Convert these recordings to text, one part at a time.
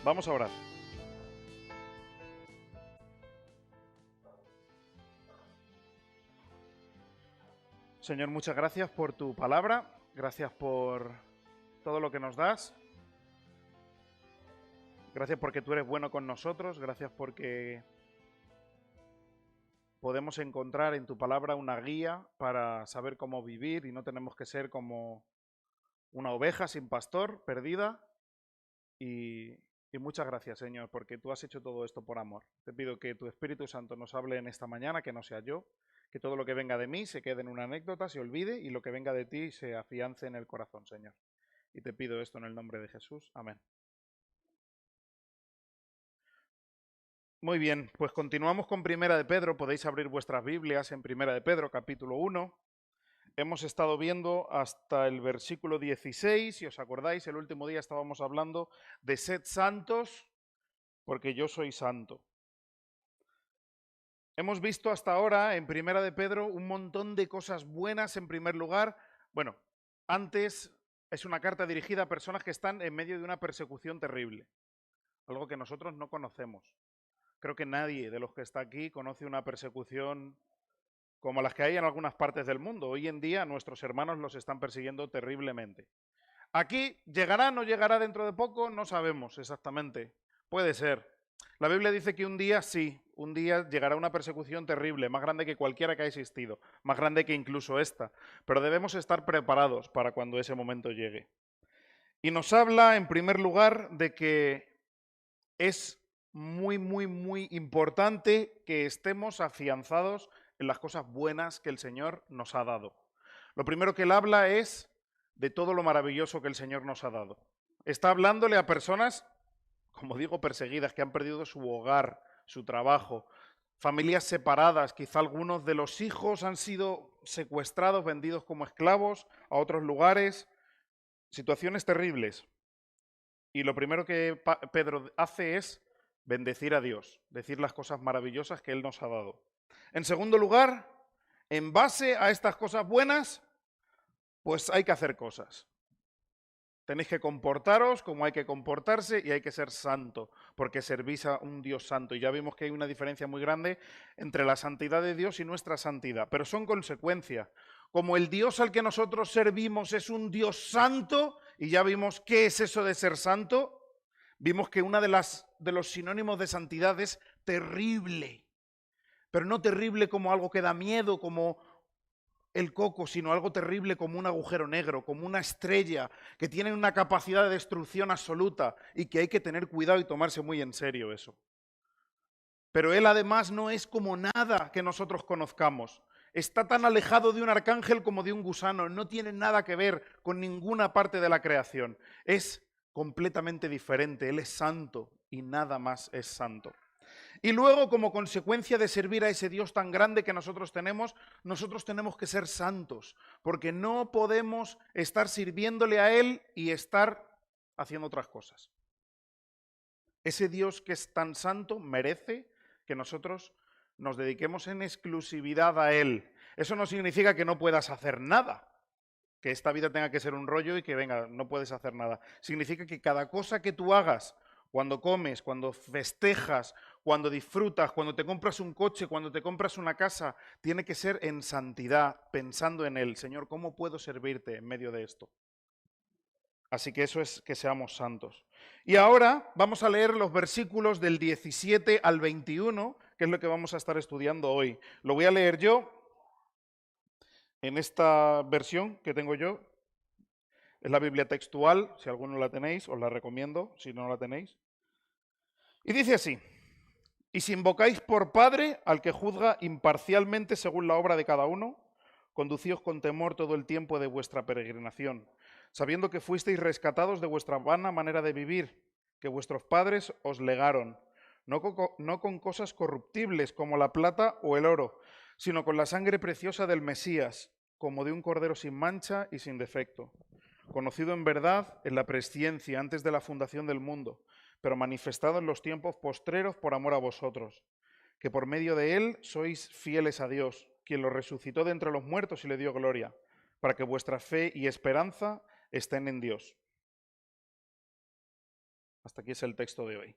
Vamos a orar. Señor, muchas gracias por tu palabra, gracias por todo lo que nos das, gracias porque tú eres bueno con nosotros, gracias porque podemos encontrar en tu palabra una guía para saber cómo vivir y no tenemos que ser como una oveja sin pastor, perdida. Y muchas gracias, Señor, porque tú has hecho todo esto por amor. Te pido que tu Espíritu Santo nos hable en esta mañana, que no sea yo, que todo lo que venga de mí se quede en una anécdota, se olvide, y lo que venga de ti se afiance en el corazón, Señor. Y te pido esto en el nombre de Jesús. Amén. Muy bien, pues continuamos con Primera de Pedro. Podéis abrir vuestras Biblias en Primera de Pedro, capítulo 1. Hemos estado viendo hasta el versículo 16, si os acordáis, el último día estábamos hablando de sed santos, porque yo soy santo. Hemos visto hasta ahora en Primera de Pedro un montón de cosas buenas en primer lugar. Bueno, antes es una carta dirigida a personas que están en medio de una persecución terrible, algo que nosotros no conocemos. Creo que nadie de los que está aquí conoce una persecución como las que hay en algunas partes del mundo. Hoy en día nuestros hermanos los están persiguiendo terriblemente. Aquí llegará, no llegará dentro de poco, no sabemos exactamente. Puede ser. La Biblia dice que un día sí, un día llegará una persecución terrible, más grande que cualquiera que ha existido, más grande que incluso esta. Pero debemos estar preparados para cuando ese momento llegue. Y nos habla, en primer lugar, de que es muy importante que estemos afianzados en las cosas buenas que el Señor nos ha dado. Lo primero que él habla es de todo lo maravilloso que el Señor nos ha dado. Está hablándole a personas, como digo, perseguidas, que han perdido su hogar, su trabajo, familias separadas, quizá algunos de los hijos han sido secuestrados, vendidos como esclavos a otros lugares, situaciones terribles. Y lo primero que Pedro hace es bendecir a Dios, decir las cosas maravillosas que Él nos ha dado. En segundo lugar, en base a estas cosas buenas, pues hay que hacer cosas. Tenéis que comportaros como hay que comportarse y hay que ser santo, porque servís a un Dios santo. Y ya vimos que hay una diferencia muy grande entre la santidad de Dios y nuestra santidad, pero son consecuencias. Como el Dios al que nosotros servimos es un Dios santo, y ya vimos qué es eso de ser santo, vimos que uno de los sinónimos de santidad es terrible, pero no terrible como algo que da miedo, como el coco, sino algo terrible como un agujero negro, como una estrella que tiene una capacidad de destrucción absoluta y que hay que tener cuidado y tomarse muy en serio eso. Pero él además no es como nada que nosotros conozcamos. Está tan alejado de un arcángel como de un gusano, no tiene nada que ver con ninguna parte de la creación. Es completamente diferente, él es santo y nada más es santo. Y luego, como consecuencia de servir a ese Dios tan grande que nosotros tenemos que ser santos, porque no podemos estar sirviéndole a Él y estar haciendo otras cosas. Ese Dios que es tan santo merece que nosotros nos dediquemos en exclusividad a Él. Eso no significa que no puedas hacer nada, que esta vida tenga que ser un rollo y que venga, no puedes hacer nada. Significa que cada cosa que tú hagas, cuando comes, cuando festejas, cuando disfrutas, cuando te compras un coche, cuando te compras una casa, tiene que ser en santidad, pensando en Él. Señor, ¿cómo puedo servirte en medio de esto? Así que eso es que seamos santos. Y ahora vamos a leer los versículos del 17 al 21, que es lo que vamos a estar estudiando hoy. Lo voy a leer yo en esta versión que tengo yo. Es la Biblia textual, si alguno la tenéis, os la recomiendo, si no la tenéis. Y dice así: y si invocáis por Padre al que juzga imparcialmente según la obra de cada uno, conducíos con temor todo el tiempo de vuestra peregrinación, sabiendo que fuisteis rescatados de vuestra vana manera de vivir, que vuestros padres os legaron, no con cosas corruptibles como la plata o el oro, sino con la sangre preciosa del Mesías, como de un cordero sin mancha y sin defecto, conocido en verdad en la presciencia antes de la fundación del mundo, pero manifestado en los tiempos postreros por amor a vosotros, que por medio de él sois fieles a Dios, quien lo resucitó de entre los muertos y le dio gloria, para que vuestra fe y esperanza estén en Dios. Hasta aquí es el texto de hoy.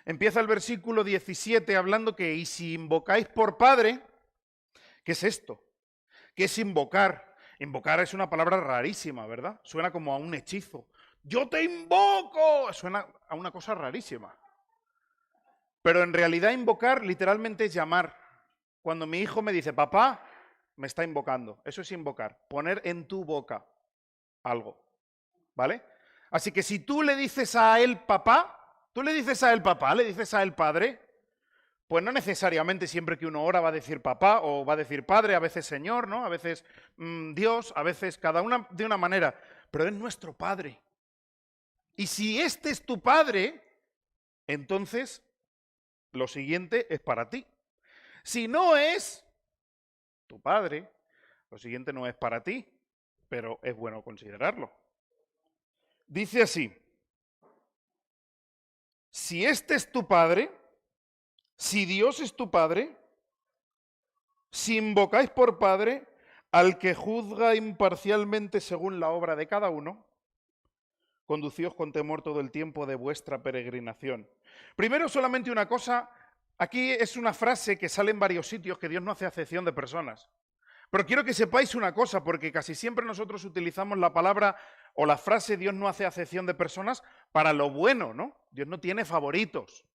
Empieza el versículo 17 hablando que, y si invocáis por Padre, ¿qué es esto? ¿Qué es invocar? Invocar es una palabra rarísima, ¿verdad? Suena como a un hechizo. ¡Yo te invoco! Suena a una cosa rarísima. Pero en realidad invocar literalmente es llamar. Cuando mi hijo me dice, papá, me está invocando. Eso es invocar, poner en tu boca algo, ¿vale? Así que si tú le dices a él papá, le dices a él padre, pues no necesariamente siempre que uno ora va a decir papá o va a decir padre, a veces Señor, ¿no? A veces Dios, a veces cada una de una manera, pero es nuestro Padre. Y si este es tu Padre, entonces lo siguiente es para ti. Si no es tu Padre, lo siguiente no es para ti, pero es bueno considerarlo. Dice así, si este es tu Padre, si Dios es tu Padre, si invocáis por Padre al que juzga imparcialmente según la obra de cada uno, conducíos con temor todo el tiempo de vuestra peregrinación. Primero, solamente una cosa, aquí es una frase que sale en varios sitios, que Dios no hace acepción de personas. Pero quiero que sepáis una cosa, porque casi siempre nosotros utilizamos la palabra o la frase Dios no hace acepción de personas para lo bueno, ¿no? Dios no tiene favoritos.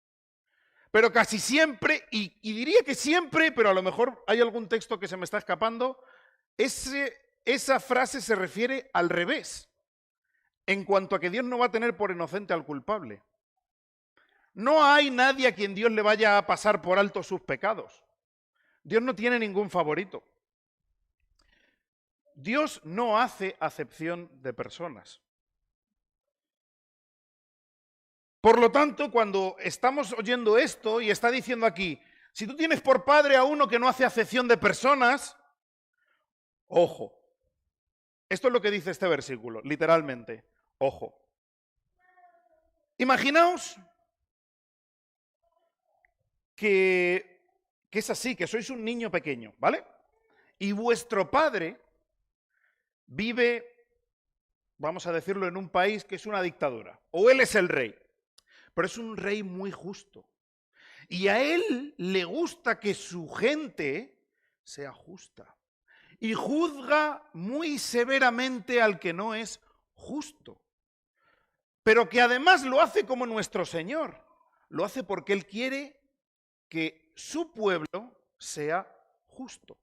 Pero casi siempre, y diría que siempre, pero a lo mejor hay algún texto que se me está escapando, esa frase se refiere al revés, en cuanto a que Dios no va a tener por inocente al culpable. No hay nadie a quien Dios le vaya a pasar por alto sus pecados. Dios no tiene ningún favorito. Dios no hace acepción de personas. Por lo tanto, cuando estamos oyendo esto y está diciendo aquí, si tú tienes por padre a uno que no hace acepción de personas, ojo. Esto es lo que dice este versículo, literalmente, ojo. Imaginaos que es así, que sois un niño pequeño, ¿vale? Y vuestro padre vive, vamos a decirlo, en un país que es una dictadura, o él es el rey, pero es un rey muy justo. Y a él le gusta que su gente sea justa. Y juzga muy severamente al que no es justo. Pero que además lo hace como nuestro Señor. Lo hace porque Él quiere que su pueblo sea justo.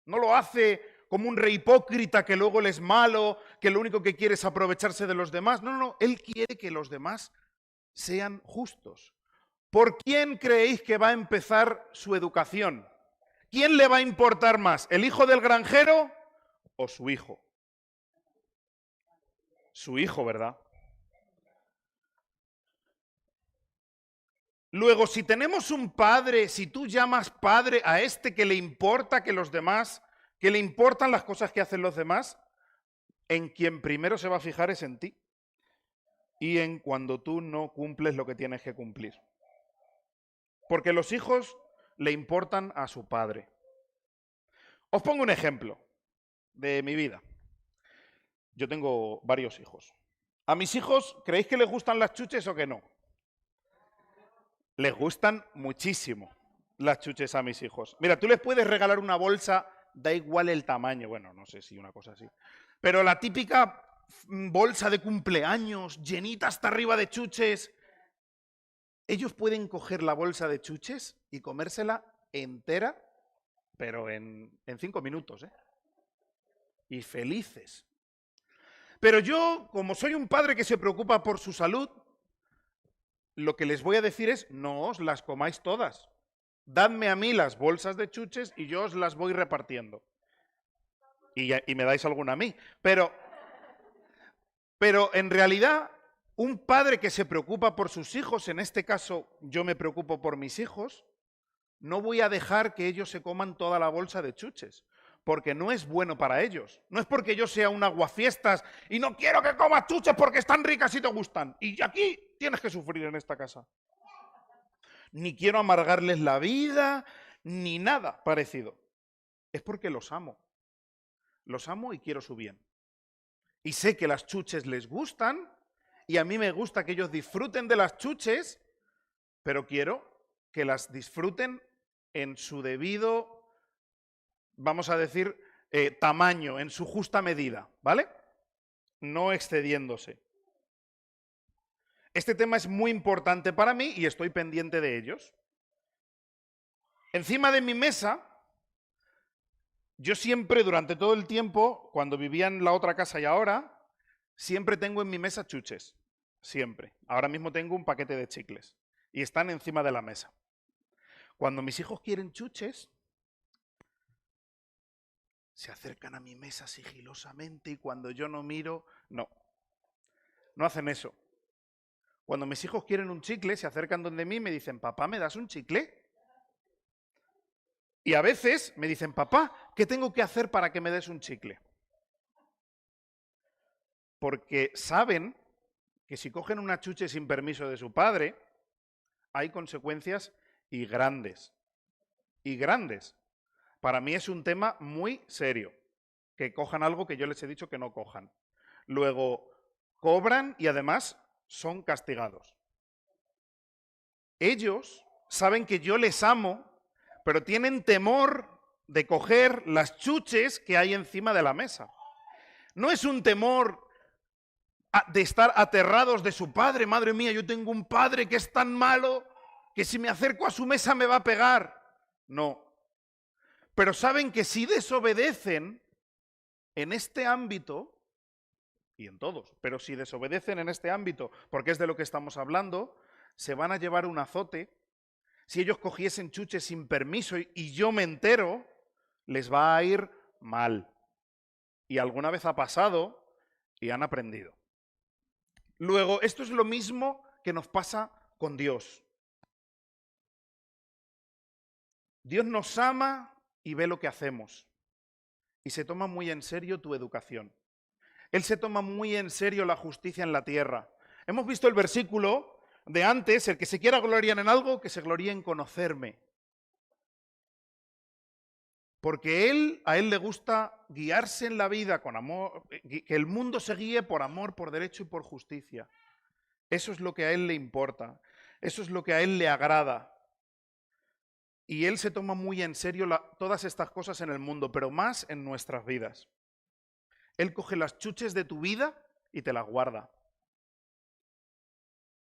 No lo hace como un rey hipócrita que luego él es malo, que lo único que quiere es aprovecharse de los demás. No, no, Él quiere que los demás sean justos. ¿Por quién creéis que va a empezar su educación? ¿Quién le va a importar más? ¿El hijo del granjero o su hijo? Su hijo, ¿verdad? Luego, si tenemos un padre, si tú llamas padre a este que le importa que los demás, que le importan las cosas que hacen los demás, en quien primero se va a fijar es en ti y en cuando tú no cumples lo que tienes que cumplir. Porque los hijos le importan a su padre. Os pongo un ejemplo de mi vida. Yo tengo varios hijos. ¿A mis hijos creéis que les gustan las chuches o que no? Les gustan muchísimo las chuches a mis hijos. Mira, tú les puedes regalar una bolsa, da igual el tamaño, bueno, no sé si una cosa así, pero la típica bolsa de cumpleaños, llenita hasta arriba de chuches, ellos pueden coger la bolsa de chuches y comérsela entera, pero en 5 minutos, ¿eh? Y felices. Pero yo, como soy un padre que se preocupa por su salud, lo que les voy a decir es, no os las comáis todas. Dadme a mí las bolsas de chuches y yo os las voy repartiendo. Y me dais alguna a mí. Pero en realidad, un padre que se preocupa por sus hijos, en este caso yo me preocupo por mis hijos, no voy a dejar que ellos se coman toda la bolsa de chuches, porque no es bueno para ellos. No es porque yo sea un aguafiestas y no quiero que comas chuches porque están ricas y te gustan. Y aquí tienes que sufrir en esta casa. ni quiero amargarles la vida, ni nada parecido. Es porque los amo. Los amo y quiero su bien. Y sé que las chuches les gustan, y a mí me gusta que ellos disfruten de las chuches, pero quiero que las disfruten en su debido, vamos a decir, tamaño, en su justa medida, ¿vale? No excediéndose. Este tema es muy importante para mí y estoy pendiente de ellos. Encima de mi mesa, yo siempre, durante todo el tiempo, cuando vivía en la otra casa y ahora, siempre tengo en mi mesa chuches. Siempre. Ahora mismo tengo un paquete de chicles y están encima de la mesa. Cuando mis hijos quieren chuches, se acercan a mi mesa sigilosamente y cuando yo no miro, no hacen eso. Cuando mis hijos quieren un chicle, se acercan donde mí y me dicen, papá, ¿me das un chicle? Y a veces me dicen, papá, ¿qué tengo que hacer para que me des un chicle? Porque saben que si cogen una chuche sin permiso de su padre, hay consecuencias y grandes. Y grandes. Para mí es un tema muy serio, que cojan algo que yo les he dicho que no cojan. Luego, cobran y además son castigados. Ellos saben que yo les amo, pero tienen temor de coger las chuches que hay encima de la mesa. No es un temor de estar aterrados de su padre. Madre mía, yo tengo un padre que es tan malo que si me acerco a su mesa me va a pegar. No. Pero saben que si desobedecen en este ámbito, y en todos, pero si desobedecen en este ámbito, porque es de lo que estamos hablando, se van a llevar un azote. Si ellos cogiesen chuches sin permiso y yo me entero, les va a ir mal. Y alguna vez ha pasado y han aprendido. Luego, esto es lo mismo que nos pasa con Dios. Dios nos ama y ve lo que hacemos. Y se toma muy en serio tu educación. Él se toma muy en serio la justicia en la tierra. Hemos visto el versículo de antes, el que se quiera gloriar en algo, que se gloríe en conocerme. Porque a él le gusta guiarse en la vida con amor, que el mundo se guíe por amor, por derecho y por justicia. Eso es lo que a él le importa, eso es lo que a él le agrada. Y él se toma muy en serio todas estas cosas en el mundo, pero más en nuestras vidas. Él coge las chuches de tu vida y te las guarda.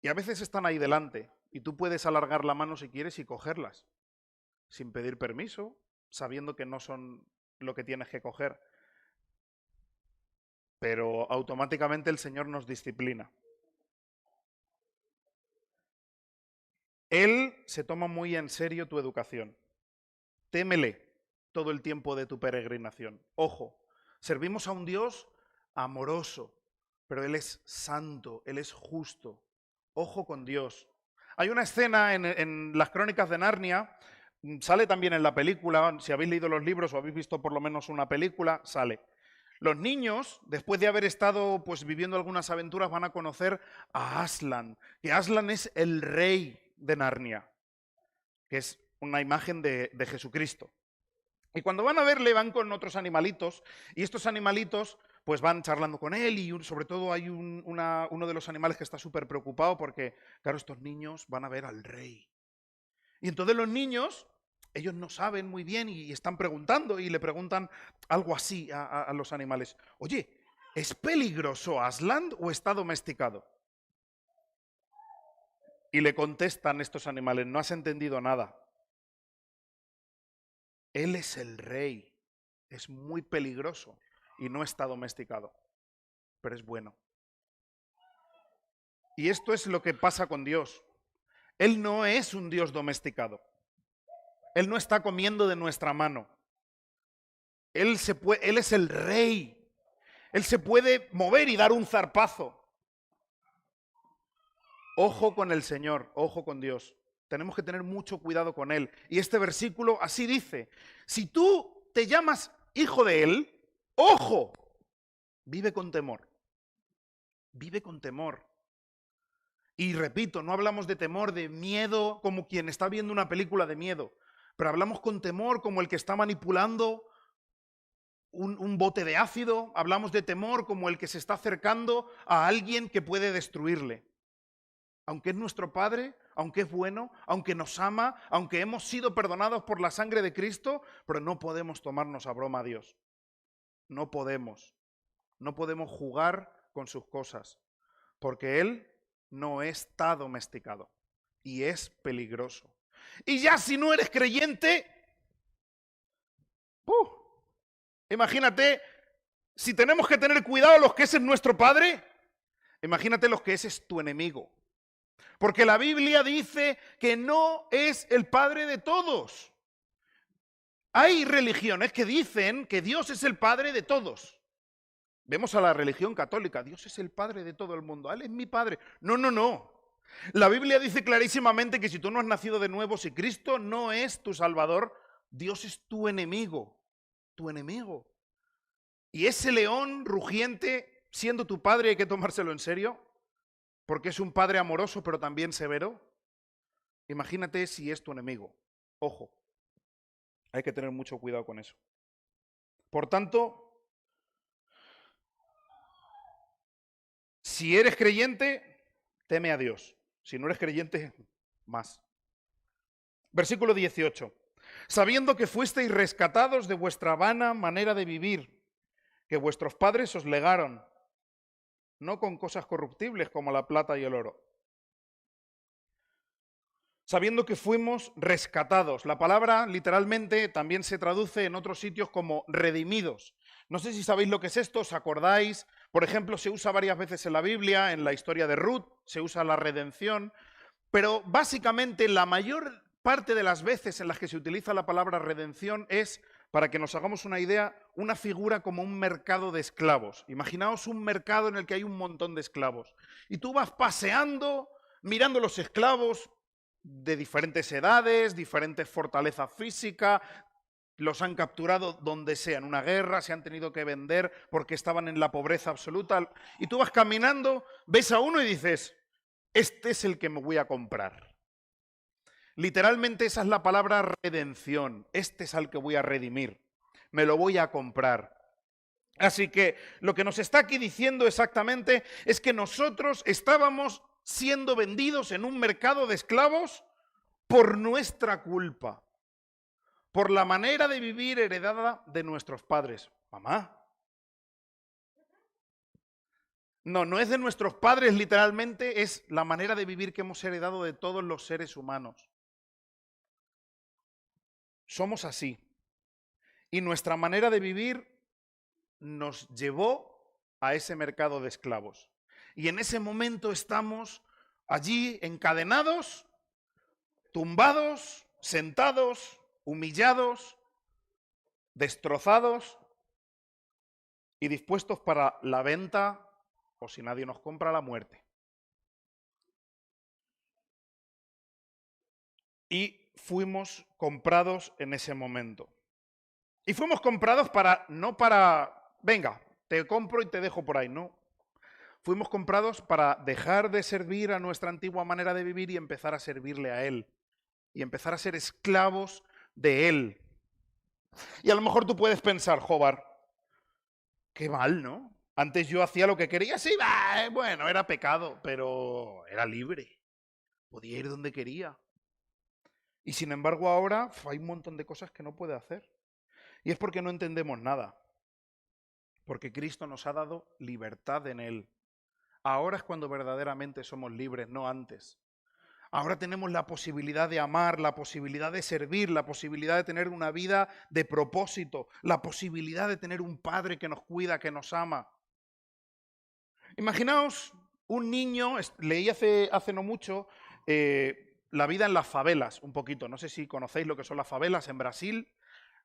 Y a veces están ahí delante y tú puedes alargar la mano si quieres y cogerlas, sin pedir permiso, sabiendo que no son lo que tienes que coger. Pero automáticamente el Señor nos disciplina. Él se toma muy en serio tu educación. Témele todo el tiempo de tu peregrinación. Ojo, servimos a un Dios amoroso, pero Él es santo, Él es justo. Ojo con Dios. Hay una escena en las Crónicas de Narnia, sale también en la película, si habéis leído los libros o habéis visto por lo menos una película, sale. Los niños, después de haber estado pues, viviendo algunas aventuras, van a conocer a Aslan, que Aslan es el rey de Narnia, que es una imagen de Jesucristo. Y cuando van a verle van con otros animalitos y estos animalitos pues van charlando con él y sobre todo hay uno de los animales que está súper preocupado porque, claro, estos niños van a ver al rey. Y entonces los niños, ellos no saben muy bien y están preguntando y le preguntan algo así a los animales. Oye, ¿es peligroso Aslan o está domesticado? Y le contestan estos animales, no has entendido nada. Él es el rey, es muy peligroso y no está domesticado, pero es bueno. Y esto es lo que pasa con Dios. Él no es un Dios domesticado. Él no está comiendo de nuestra mano. Él es el rey. Él se puede mover y dar un zarpazo. Ojo con el Señor, ojo con Dios. Tenemos que tener mucho cuidado con Él. Y este versículo así dice, si tú te llamas hijo de Él, ojo, vive con temor. Vive con temor. Y repito, no hablamos de temor, de miedo, como quien está viendo una película de miedo, pero hablamos con temor como el que está manipulando un bote de ácido, hablamos de temor como el que se está acercando a alguien que puede destruirle. Aunque es nuestro Padre, aunque es bueno, aunque nos ama, aunque hemos sido perdonados por la sangre de Cristo, pero no podemos tomarnos a broma a Dios. No podemos. No podemos jugar con sus cosas, porque Él no está domesticado y es peligroso. Y ya si no eres creyente, imagínate, si tenemos que tener cuidado los que ese es nuestro Padre, imagínate los que ese es tu enemigo. Porque la Biblia dice que no es el Padre de todos. Hay religiones que dicen que Dios es el Padre de todos. Vemos a la religión católica, Dios es el Padre de todo el mundo, Él es mi Padre. No, no, no. La Biblia dice clarísimamente que si tú no has nacido de nuevo, si Cristo no es tu Salvador, Dios es tu enemigo, tu enemigo. Y ese león rugiente, siendo tu padre, hay que tomárselo en serio, porque es un padre amoroso pero también severo. Imagínate si es tu enemigo. Ojo, hay que tener mucho cuidado con eso. Por tanto, si eres creyente, teme a Dios. Si no eres creyente, más. Versículo 18. Sabiendo que fuisteis rescatados de vuestra vana manera de vivir, que vuestros padres os legaron, no con cosas corruptibles como la plata y el oro. Sabiendo que fuimos rescatados. La palabra literalmente también se traduce en otros sitios como redimidos. No sé si sabéis lo que es esto, ¿os acordáis? Por ejemplo, se usa varias veces en la Biblia, en la historia de Ruth, se usa la redención, pero básicamente la mayor parte de las veces en las que se utiliza la palabra redención es, para que nos hagamos una idea, una figura como un mercado de esclavos. Imaginaos un mercado en el que hay un montón de esclavos. Y tú vas paseando, mirando los esclavos de diferentes edades, diferentes fortalezas físicas, los han capturado donde sea, en una guerra, se han tenido que vender porque estaban en la pobreza absoluta. Y tú vas caminando, ves a uno y dices, este es el que me voy a comprar. Literalmente esa es la palabra redención. Este es al que voy a redimir. Me lo voy a comprar. Así que lo que nos está aquí diciendo exactamente es que nosotros estábamos siendo vendidos en un mercado de esclavos por nuestra culpa, por la manera de vivir heredada de nuestros padres. Mamá. No, no es de nuestros padres literalmente, es la manera de vivir que hemos heredado de todos los seres humanos. Somos así. Y nuestra manera de vivir nos llevó a ese mercado de esclavos. Y en ese momento estamos allí encadenados, tumbados, sentados, humillados, destrozados y dispuestos para la venta o, si nadie nos compra, la muerte. Y fuimos comprados en ese momento. Y fuimos comprados no para, venga, te compro y te dejo por ahí, no. Fuimos comprados para dejar de servir a nuestra antigua manera de vivir y empezar a servirle a Él. Y empezar a ser esclavos de Él. Y a lo mejor tú puedes pensar, Jobar, qué mal, ¿no? Antes yo hacía lo que quería, sí, bueno, era pecado, pero era libre. Podía ir donde quería. Y sin embargo ahora hay un montón de cosas que no puede hacer. Y es porque no entendemos nada. Porque Cristo nos ha dado libertad en Él. Ahora es cuando verdaderamente somos libres, no antes. Ahora tenemos la posibilidad de amar, la posibilidad de servir, la posibilidad de tener una vida de propósito, la posibilidad de tener un padre que nos cuida, que nos ama. Imaginaos un niño, leí hace no mucho la vida en las favelas, un poquito. No sé si conocéis lo que son las favelas en Brasil.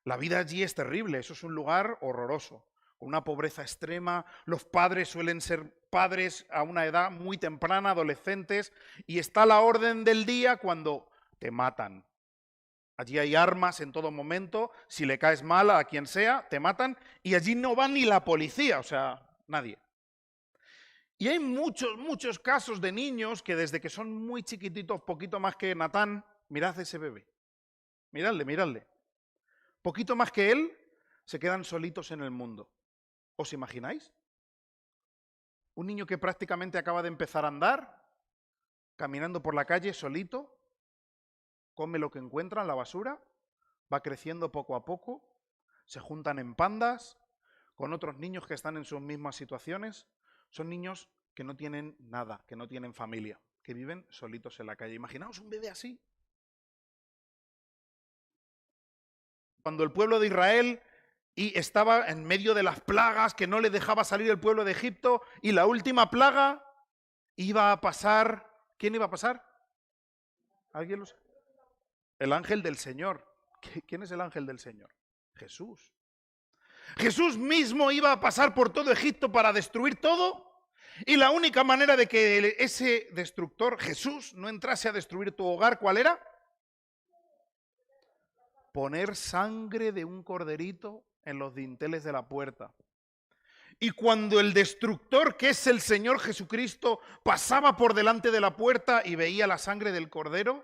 La vida allí es terrible, eso es un lugar horroroso, con una pobreza extrema. Los padres suelen ser padres a una edad muy temprana, adolescentes, y está la orden del día cuando te matan. Allí hay armas en todo momento, si le caes mal a quien sea, te matan, y allí no va ni la policía, o sea, nadie. Y hay muchos casos de niños que desde que son muy chiquititos, poquito más que Natán, mirad ese bebé, miradle, poquito más que él, se quedan solitos en el mundo. ¿Os imagináis? Un niño que prácticamente acaba de empezar a andar, caminando por la calle solito, come lo que encuentra en la basura, va creciendo poco a poco, se juntan en pandas con otros niños que están en sus mismas situaciones. Son niños que no tienen nada, que no tienen familia, que viven solitos en la calle. Imaginaos un bebé así. Cuando el pueblo de Israel estaba en medio de las plagas que no le dejaba salir el pueblo de Egipto, y la última plaga iba a pasar. ¿Quién iba a pasar? ¿Alguien lo sabe? El ángel del Señor. ¿Quién es el ángel del Señor? Jesús. Jesús mismo iba a pasar por todo Egipto para destruir todo, y la única manera de que ese destructor, Jesús, no entrase a destruir tu hogar, ¿cuál era? Poner sangre de un corderito en los dinteles de la puerta. Y cuando el destructor, que es el Señor Jesucristo, pasaba por delante de la puerta y veía la sangre del cordero,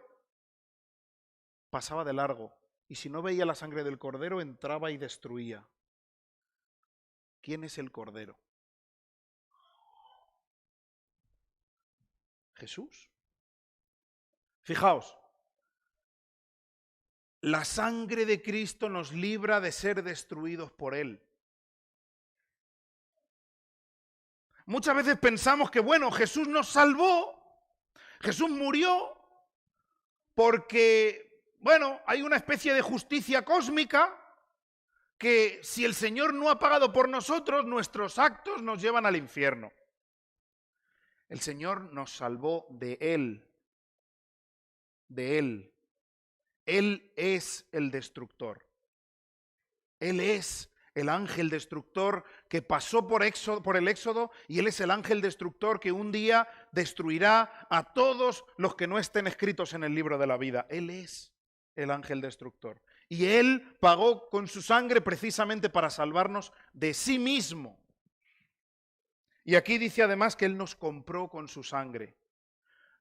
pasaba de largo. Y si no veía la sangre del cordero, entraba y destruía. ¿Quién es el cordero? Jesús. Fijaos, la sangre de Cristo nos libra de ser destruidos por Él. Muchas veces pensamos que, bueno, Jesús nos salvó, Jesús murió porque, bueno, hay una especie de justicia cósmica que si el Señor no ha pagado por nosotros, nuestros actos nos llevan al infierno. El Señor nos salvó de Él. De Él. Él es el destructor. Él es el ángel destructor que pasó por el Éxodo, y Él es el ángel destructor que un día destruirá a todos los que no estén escritos en el libro de la vida. Él es el ángel destructor. Y Él pagó con su sangre precisamente para salvarnos de sí mismo. Y aquí dice además que Él nos compró con su sangre.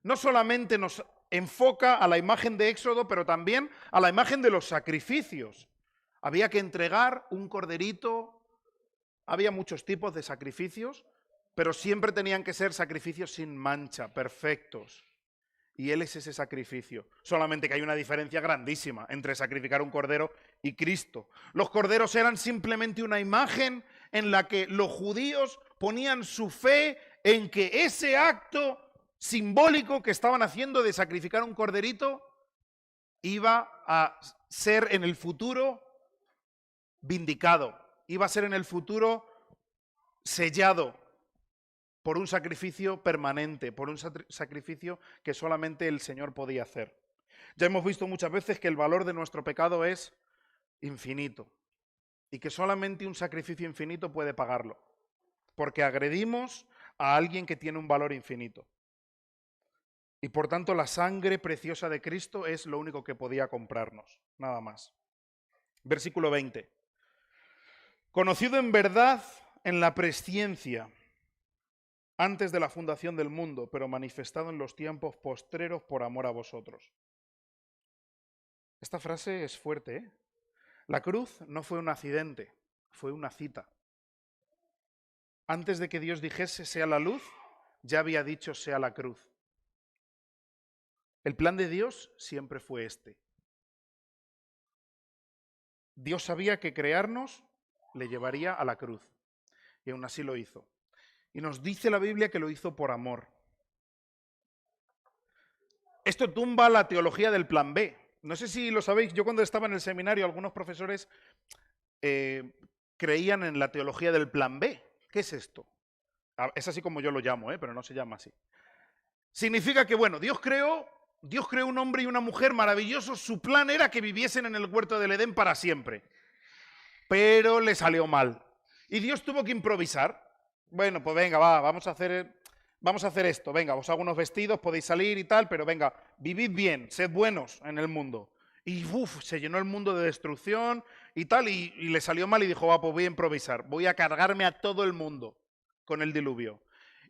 No solamente nos enfoca a la imagen de Éxodo, pero también a la imagen de los sacrificios. Había que entregar un corderito. Había muchos tipos de sacrificios, pero siempre tenían que ser sacrificios sin mancha, perfectos. Y Él es ese sacrificio. Solamente que hay una diferencia grandísima entre sacrificar un cordero y Cristo. Los corderos eran simplemente una imagen en la que los judíos ponían su fe en que ese acto simbólico que estaban haciendo de sacrificar un corderito iba a ser en el futuro vindicado, iba a ser en el futuro sellado por un sacrificio permanente, por un sacrificio que solamente el Señor podía hacer. Ya hemos visto muchas veces que el valor de nuestro pecado es infinito y que solamente un sacrificio infinito puede pagarlo, porque agredimos a alguien que tiene un valor infinito. Y por tanto la sangre preciosa de Cristo es lo único que podía comprarnos, nada más. Versículo 20. Conocido en verdad en la presciencia antes de la fundación del mundo, pero manifestado en los tiempos postreros por amor a vosotros. Esta frase es fuerte, ¿eh? La cruz no fue un accidente, fue una cita. Antes de que Dios dijese sea la luz, ya había dicho sea la cruz. El plan de Dios siempre fue este. Dios sabía que crearnos le llevaría a la cruz, y aún así lo hizo. Y nos dice la Biblia que lo hizo por amor. Esto tumba la teología del plan B. No sé si lo sabéis, yo cuando estaba en el seminario, algunos profesores creían en la teología del plan B. ¿Qué es esto? Es así como yo lo llamo, pero no se llama así. Significa que, bueno, Dios creó un hombre y una mujer maravillosos. Su plan era que viviesen en el huerto del Edén para siempre. Pero le salió mal. Y Dios tuvo que improvisar. Bueno, pues venga, vamos a hacer esto. Venga, os hago unos vestidos, podéis salir y tal, pero venga, vivid bien, sed buenos en el mundo. Y se llenó el mundo de destrucción y tal, y le salió mal y dijo, pues voy a improvisar. Voy a cargarme a todo el mundo con el diluvio.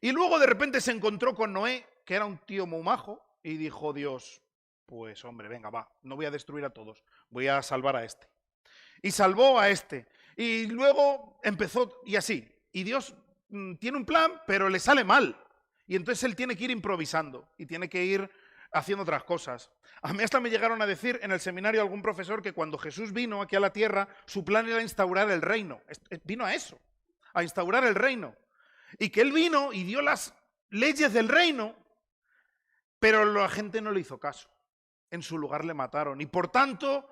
Y luego de repente se encontró con Noé, que era un tío muy majo, y dijo Dios, pues hombre, venga, va, no voy a destruir a todos, voy a salvar a este. Y salvó a este. Y luego empezó, y así. Y Dios tiene un plan, pero le sale mal. Y entonces él tiene que ir improvisando y tiene que ir haciendo otras cosas. A mí hasta me llegaron a decir en el seminario algún profesor que cuando Jesús vino aquí a la tierra, su plan era instaurar el reino. Vino a eso, a instaurar el reino. Y que él vino y dio las leyes del reino, pero la gente no le hizo caso. En su lugar le mataron. Y por tanto,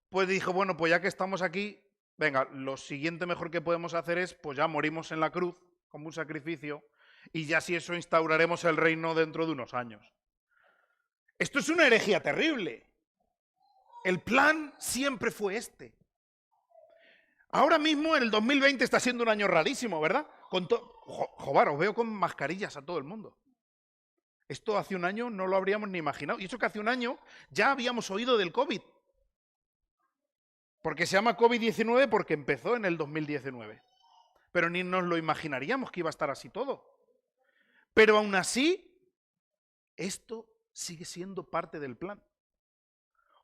pues dijo, bueno, pues ya que estamos aquí, venga, lo siguiente mejor que podemos hacer es, pues ya morimos en la cruz como un sacrificio y ya si eso instauraremos el reino dentro de unos años. Esto es una herejía terrible. El plan siempre fue este. Ahora mismo, el 2020 está siendo un año rarísimo, ¿verdad? Joder, os veo con mascarillas a todo el mundo. Esto hace un año no lo habríamos ni imaginado. Y eso que hace un año ya habíamos oído del COVID. Porque se llama COVID-19 porque empezó en el 2019. Pero ni nos lo imaginaríamos que iba a estar así todo. Pero aún así, esto sigue siendo parte del plan.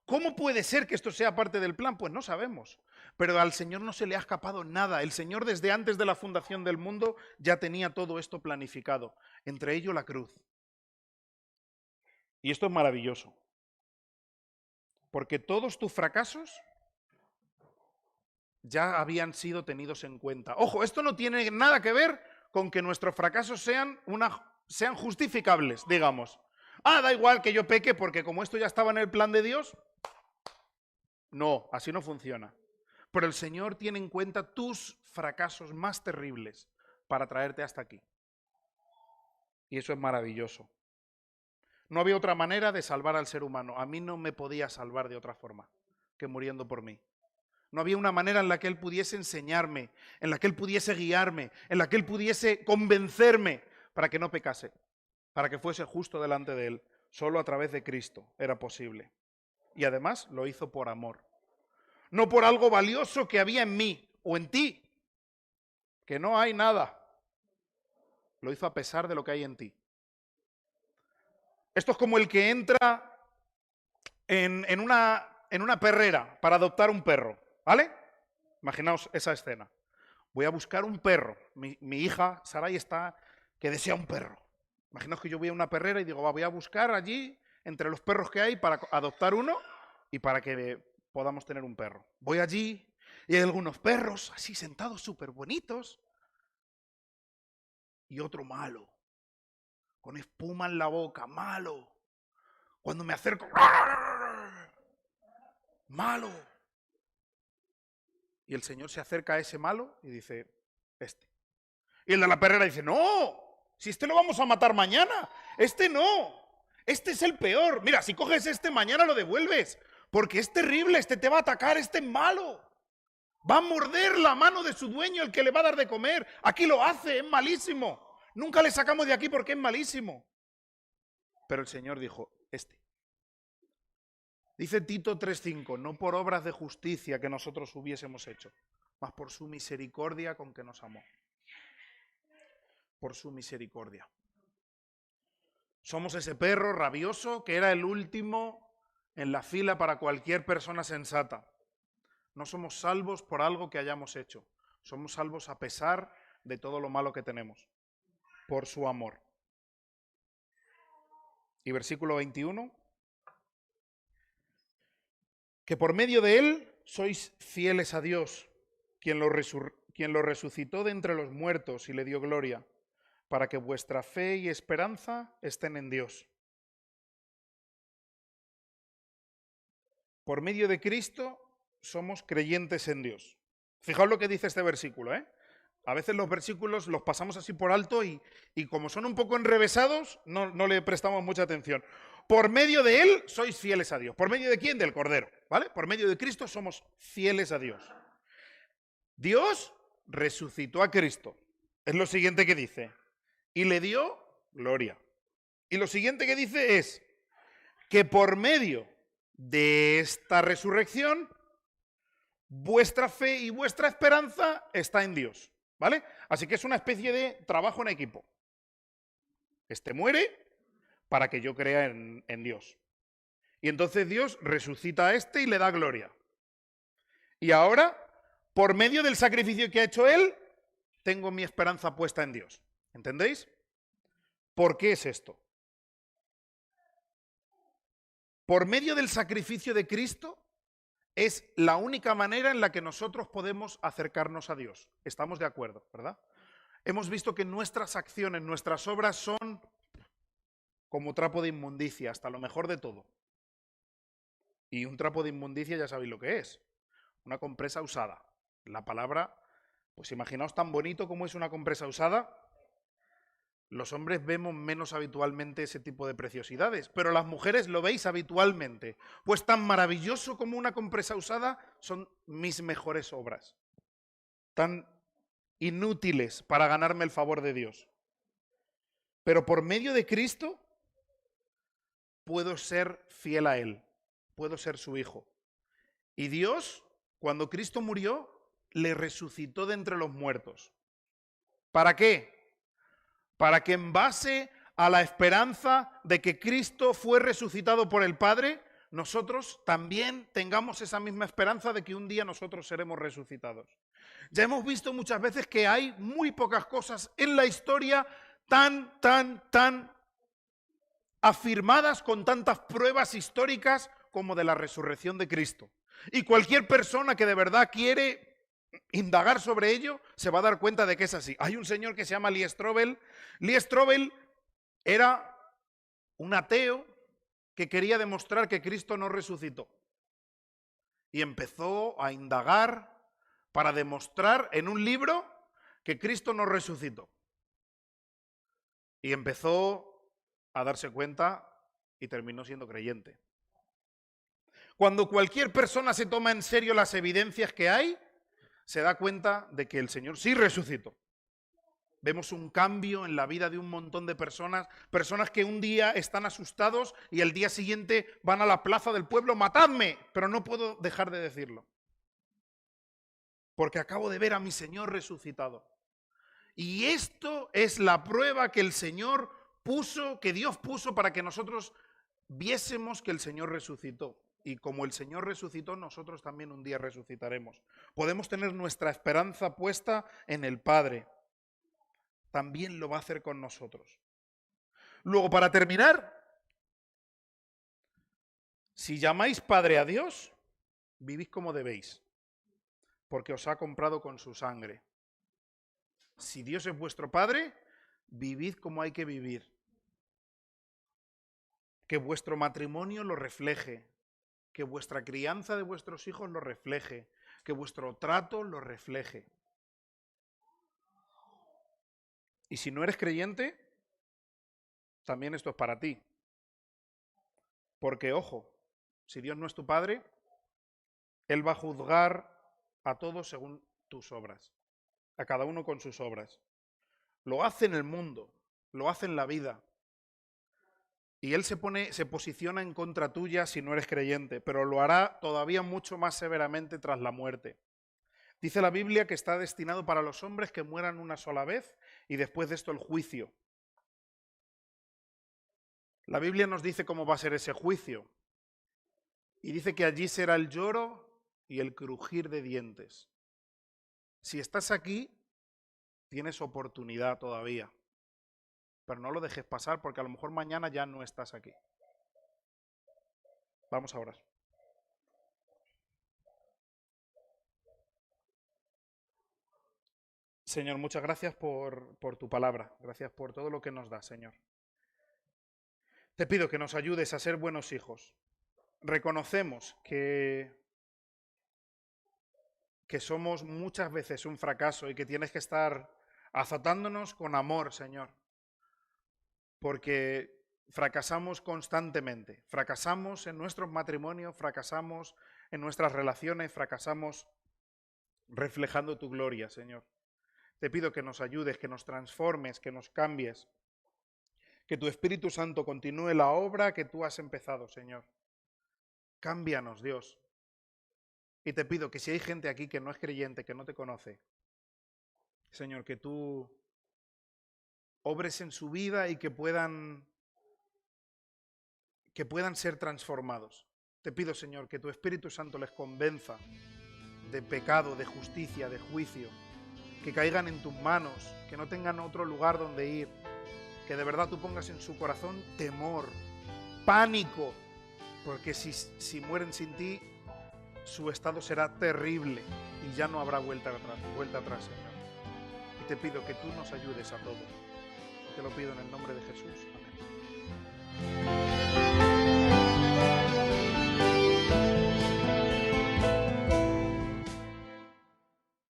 ¿Cómo puede ser que esto sea parte del plan? Pues no sabemos. Pero al Señor no se le ha escapado nada. El Señor desde antes de la fundación del mundo ya tenía todo esto planificado. Entre ello la cruz. Y esto es maravilloso. Porque todos tus fracasos ya habían sido tenidos en cuenta. Ojo, esto no tiene nada que ver con que nuestros fracasos sean justificables, digamos. Da igual que yo peque porque como esto ya estaba en el plan de Dios. No, así no funciona. Pero el Señor tiene en cuenta tus fracasos más terribles para traerte hasta aquí. Y eso es maravilloso. No había otra manera de salvar al ser humano. A mí no me podía salvar de otra forma que muriendo por mí. No había una manera en la que Él pudiese enseñarme, en la que Él pudiese guiarme, en la que Él pudiese convencerme para que no pecase, para que fuese justo delante de Él. Solo a través de Cristo era posible. Y además lo hizo por amor. No por algo valioso que había en mí o en ti, que no hay nada. Lo hizo a pesar de lo que hay en ti. Esto es como el que entra en una perrera para adoptar un perro, ¿vale? Imaginaos esa escena. Voy a buscar un perro. Mi hija, Sarai, está que desea un perro. Imaginaos que yo voy a una perrera y digo, voy a buscar allí, entre los perros que hay, para adoptar uno y para que podamos tener un perro. Voy allí y hay algunos perros así sentados súper bonitos y otro malo, con espuma en la boca, malo. Cuando me acerco, malo. Y el Señor se acerca a ese malo y dice, este. Y el de la perrera dice, no, si este lo vamos a matar mañana, este no, este es el peor. Mira, si coges este mañana lo devuelves, porque es terrible, este te va a atacar, este es malo. Va a morder la mano de su dueño, el que le va a dar de comer. Aquí lo hace, es malísimo. Nunca le sacamos de aquí porque es malísimo. Pero el Señor dijo, este. Dice Tito 3:5, no por obras de justicia que nosotros hubiésemos hecho, mas por su misericordia con que nos amó. Por su misericordia. Somos ese perro rabioso que era el último en la fila para cualquier persona sensata. No somos salvos por algo que hayamos hecho. Somos salvos a pesar de todo lo malo que tenemos. Por su amor. Y versículo 21. Que por medio de él sois fieles a Dios, quien lo resucitó de entre los muertos y le dio gloria, para que vuestra fe y esperanza estén en Dios. Por medio de Cristo somos creyentes en Dios. Fijaos lo que dice este versículo, ¿eh? A veces los versículos los pasamos así por alto y como son un poco enrevesados, no le prestamos mucha atención. Por medio de él sois fieles a Dios. ¿Por medio de quién? Del Cordero, ¿vale? Por medio de Cristo somos fieles a Dios. Dios resucitó a Cristo. Es lo siguiente que dice. Y le dio gloria. Y lo siguiente que dice es que por medio de esta resurrección, vuestra fe y vuestra esperanza está en Dios, ¿vale? Así que es una especie de trabajo en equipo. Este muere para que yo crea en Dios. Y entonces Dios resucita a este y le da gloria. Y ahora, por medio del sacrificio que ha hecho él, tengo mi esperanza puesta en Dios. ¿Entendéis? ¿Por qué es esto? Por medio del sacrificio de Cristo es la única manera en la que nosotros podemos acercarnos a Dios. Estamos de acuerdo, ¿verdad? Hemos visto que nuestras acciones, nuestras obras son como trapo de inmundicia, hasta lo mejor de todo. Y un trapo de inmundicia ya sabéis lo que es. Una compresa usada. La palabra, pues imaginaos tan bonito como es una compresa usada. Los hombres vemos menos habitualmente ese tipo de preciosidades, pero las mujeres lo veis habitualmente. Pues tan maravilloso como una compresa usada son mis mejores obras. Tan inútiles para ganarme el favor de Dios. Pero por medio de Cristo puedo ser fiel a Él, puedo ser su hijo. Y Dios, cuando Cristo murió, le resucitó de entre los muertos. ¿Para qué? Para que en base a la esperanza de que Cristo fue resucitado por el Padre, nosotros también tengamos esa misma esperanza de que un día nosotros seremos resucitados. Ya hemos visto muchas veces que hay muy pocas cosas en la historia tan afirmadas con tantas pruebas históricas como de la resurrección de Cristo. Y cualquier persona que de verdad quiere indagar sobre ello se va a dar cuenta de que es así. Hay un señor que se llama Lee Strobel. Lee Strobel era un ateo que quería demostrar que Cristo no resucitó. Y empezó a indagar para demostrar en un libro que Cristo no resucitó. Y empezó a darse cuenta y terminó siendo creyente. Cuando cualquier persona se toma en serio las evidencias que hay, se da cuenta de que el Señor sí resucitó. Vemos un cambio en la vida de un montón de personas, personas que un día están asustados y el día siguiente van a la plaza del pueblo, ¡matadme! Pero no puedo dejar de decirlo. Porque acabo de ver a mi Señor resucitado. Y esto es la prueba que el Señor puso, que Dios puso para que nosotros viésemos que el Señor resucitó. Y como el Señor resucitó, nosotros también un día resucitaremos. Podemos tener nuestra esperanza puesta en el Padre. También lo va a hacer con nosotros. Luego, para terminar, si llamáis Padre a Dios, vivís como debéis, porque os ha comprado con su sangre. Si Dios es vuestro Padre, vivid como hay que vivir. Que vuestro matrimonio lo refleje, que vuestra crianza de vuestros hijos lo refleje, que vuestro trato lo refleje. Y si no eres creyente, también esto es para ti. Porque, ojo, si Dios no es tu Padre, Él va a juzgar a todos según tus obras, a cada uno con sus obras. Lo hace en el mundo, lo hace en la vida. Y Él se posiciona en contra tuya si no eres creyente, pero lo hará todavía mucho más severamente tras la muerte. Dice la Biblia que está destinado para los hombres que mueran una sola vez y después de esto el juicio. La Biblia nos dice cómo va a ser ese juicio. Y dice que allí será el lloro y el crujir de dientes. Si estás aquí, tienes oportunidad todavía. Pero no lo dejes pasar porque a lo mejor mañana ya no estás aquí. Vamos a orar. Señor, muchas gracias por tu palabra. Gracias por todo lo que nos das, Señor. Te pido que nos ayudes a ser buenos hijos. Reconocemos que somos muchas veces un fracaso y que tienes que estar azotándonos con amor, Señor. Porque fracasamos constantemente. Fracasamos en nuestros matrimonios, fracasamos en nuestras relaciones, fracasamos reflejando tu gloria, Señor. Te pido que nos ayudes, que nos transformes, que nos cambies. Que tu Espíritu Santo continúe la obra que tú has empezado, Señor. Cámbianos, Dios. Y te pido que si hay gente aquí que no es creyente, que no te conoce, Señor, que tú obres en su vida y que puedan ser transformados. Te pido, Señor, que tu Espíritu Santo les convenza de pecado, de justicia, de juicio, que caigan en tus manos, que no tengan otro lugar donde ir, que de verdad tú pongas en su corazón temor, pánico, porque si mueren sin ti, su estado será terrible y ya no habrá vuelta atrás, Señor. Y te pido que tú nos ayudes a todos. Te lo pido en el nombre de Jesús.